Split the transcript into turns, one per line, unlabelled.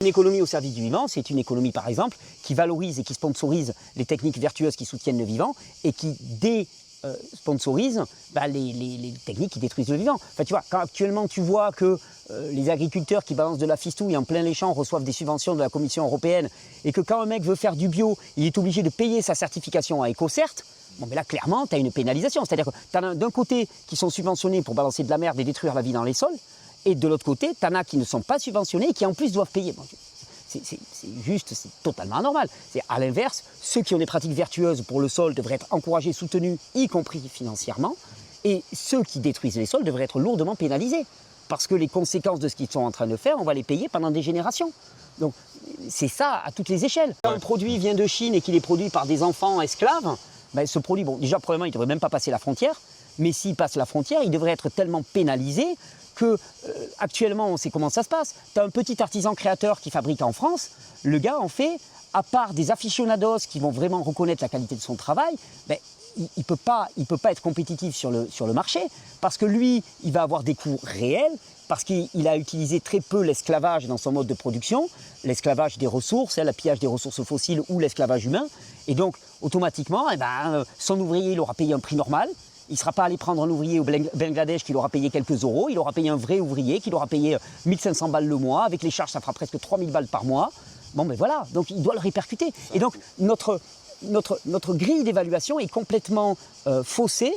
Une économie au service du vivant, c'est une économie par exemple qui valorise et qui sponsorise les techniques vertueuses qui soutiennent le vivant et qui sponsorise les techniques qui détruisent le vivant. Enfin, tu vois, quand actuellement tu vois que les agriculteurs qui balancent de la fistouille en plein les champs reçoivent des subventions de la Commission européenne et que quand un mec veut faire du bio, il est obligé de payer sa certification à EcoCert, bon, mais là clairement tu as une pénalisation. C'est-à-dire que tu as d'un côté qui sont subventionnés pour balancer de la merde et détruire la vie dans les sols, et de l'autre côté, tu en as qui ne sont pas subventionnés et qui en plus doivent payer. Bon, c'est totalement anormal. À l'inverse, ceux qui ont des pratiques vertueuses pour le sol devraient être encouragés, soutenus, y compris financièrement, et ceux qui détruisent les sols devraient être lourdement pénalisés. Parce que les conséquences de ce qu'ils sont en train de faire, on va les payer pendant des générations. Donc c'est ça à toutes les échelles. Quand un produit vient de Chine et qu'il est produit par des enfants esclaves, ben ce produit, bon, déjà probablement il ne devrait même pas passer la frontière, mais s'il passe la frontière, il devrait être tellement pénalisé que actuellement on sait comment ça se passe. Tu as un petit artisan créateur qui fabrique en France, le gars en fait, à part des aficionados qui vont vraiment reconnaître la qualité de son travail, ben, il peut pas être compétitif sur le marché parce que lui, il va avoir des coûts réels parce qu'il a utilisé très peu l'esclavage dans son mode de production, l'esclavage des ressources, le pillage des ressources fossiles ou l'esclavage humain. Et donc, automatiquement, son ouvrier, il aura payé un prix normal. Il ne sera pas allé prendre un ouvrier au Bangladesh qui l'aura payé quelques euros. Il aura payé un vrai ouvrier qui l'aura payé 1500 balles le mois. Avec les charges, ça fera presque 3000 balles par mois. Bon, ben voilà, donc il doit le répercuter. Et donc, notre grille d'évaluation est complètement faussée